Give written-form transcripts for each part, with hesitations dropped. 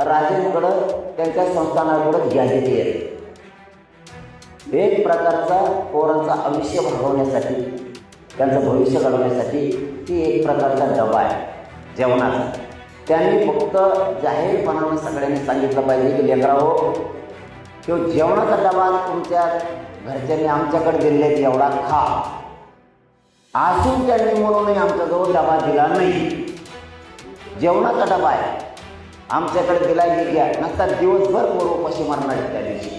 राजेंकडं त्यांच्या संस्थानाकडं गॅजेटी आहे. एक प्रकारचा पोरांचा आयुष्य भागवण्यासाठी, त्यांचं भविष्य घडवण्यासाठी ती एक प्रकारचा डबा आहे जेवणाचा. त्यांनी फक्त जाहीरपणाने सगळ्यांनी सांगितलं पाहिजे की लेकरांनो, तो जेवणाचा डबा तुमच्या घरच्यांनी आमच्याकडे दिलेत एवढा खा. असून त्यांनी म्हणूनही आमच्याजवळ डबा दिला नाही. जेवणाचा डबा आहे आमच्याकडे दिला घ्या, नसता दिवसभर पोरं उपाशी मारणार आहेत. त्या दिवशी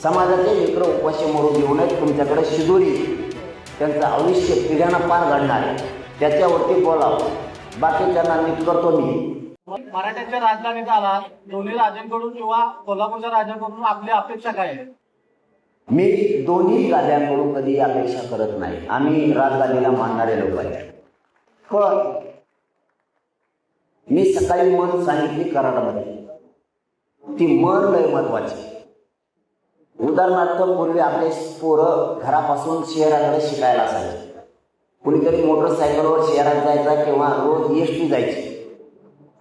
समाजाचे लेकरं उपाशी मरू देऊ नयेत. तुमच्याकडे शिदोरी त्यांचं आयुष्य पिढ्यानं पार घडणार आहे, त्याच्यावरती बोलावं. बाकीच्यांना नीट करतो मी. मराठ्यांच्या राजधानीत आला, दोन्ही राजांकडून किंवा कोल्हापूरच्या राजांकडून आपली अपेक्षा काय आहे? मी दोन्ही गाद्यांकडून कधी अपेक्षा करत नाही. आम्ही राजधानीला मानणारे लोक आहेत. पण मी सकाळी मन सांगितली कराडामध्ये, ती मन लय महत्वाची. उदाहरणार्थ पूर्वी आपले पोरं घरापासून शहराकडे शिकायला असायचे. कुणीतरी मोटरसायकलवर शहरात जायचा किंवा रोज एसटी जायची.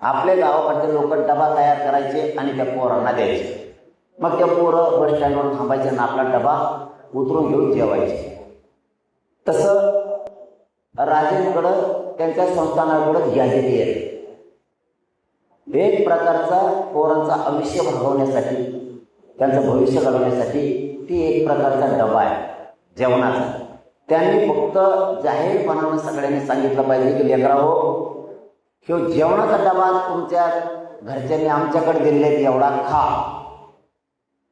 आपल्या गावाकडचे लोक डबा तयार करायचे आणि त्या पोरांना द्यायचे. मग त्या पोरं बस स्टँडवर थांबायचे आणि आपला डबा उतरून घेऊन जेवायचे. तसं राजेंकडं त्यांच्या संस्थानाकडं गॅजेटी आहे. एक प्रकारचा पोरांचा आयुष्य भागवण्यासाठी, त्यांचं भविष्य घडवण्यासाठी ती एक प्रकारचा डबा आहे जेवणाचा. त्यांनी फक्त जाहीरपणाने सगळ्यांनी सांगितलं पाहिजे की लेकरांनो, तो जेवणाचा डबा तुमच्या घरच्यांनी आमच्याकडे दिलेत एवढा खा.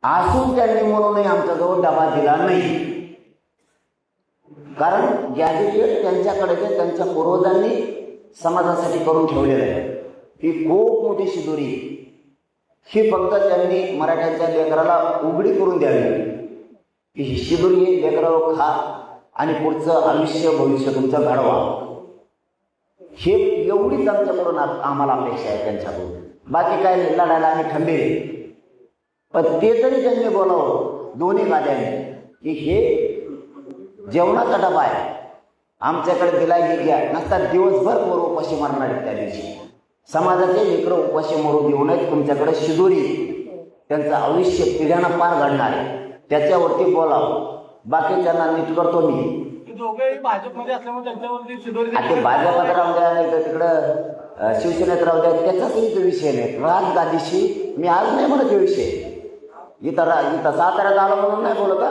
असून त्यांनी म्हणूनही आमच्याजवळ डबा दिला नाही. कारण गॅजेटेड त्यांच्याकडे त्यांच्या पूर्वजांनी समाजासाठी करून ठेवलेलं आहे. ही खूप मोठी शिदोरी. ही फक्त त्यांनी मराठ्यांच्या लेकराला उघडी करून द्यावी की ही शिदोरी लेकराला खा आणि पुढचं आयुष्य भविष्य तुमचं घडवा. हे एवढीच आमच्याकडून आम्हाला अपेक्षा आहे त्यांच्याकडून. बाकी काय लढायला आम्ही खंबीर आहे. पण ते तरी त्यांनी बोलावं दोन्ही गाद्यांनी की हे जेवणाचा डबा आहे आमच्याकडे दिला घ्या, नसता दिवसभर पोरं उपाशी मारणार आहेत. त्या दिवशी समाजाचे लेकरं उपाशी मरू देऊ नयेत. तुमच्याकडे शिदोरी त्यांचं आयुष्य पिढ्यानं पार घडणार आहे, त्याच्यावरती बोलावं. बाकीच्यांना नीट करतो मी. दोघेही भाजपमध्ये असल्यामुळे त्यांच्यावरती शिदोरी. ते भाजपात राहू द्या नाही तर तिकडं शिवसेनेत राहू द्या, त्याचाच विषय नाही. राजगादीशी मी आज नाही म्हणत हे विषय. इथं साताऱ्यात आलं म्हणून नाही बोलत.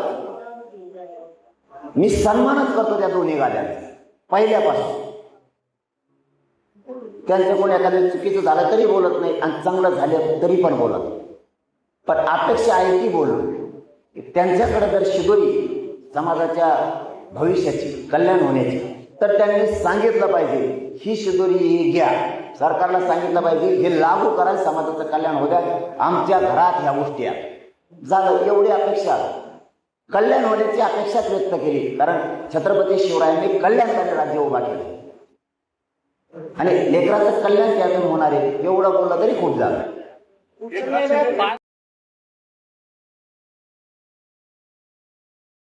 मी सन्मानच करतो त्या दोन्ही गाद्यांचा पहिल्यापासून. त्यांच्याकडून एखादं चुकीचं झालं तरी बोलत नाही आणि चांगलं झालं तरी पण बोलत. पण अपेक्षा आहे ती बोलू. त्यांच्याकडे जर शिदोरी समाजाच्या भविष्याची, कल्याण होण्याची, तर त्यांनी सांगितलं पाहिजे ही शिदोरी घ्या. सरकारला सांगितलं पाहिजे हे लागू करा, समाजाचं कल्याण होऊ द्या. आमच्या घरात ह्या गोष्टी आहेत झालं. एवढी अपेक्षा, कल्याण होण्याची अपेक्षाच व्यक्त केली. कारण छत्रपती शिवरायांनी कल्याणकारी राज्य उभा केलं आणि लेकराचं कल्याण त्यातून होणार आहे. एवढं बोललं तरी खूप झालं.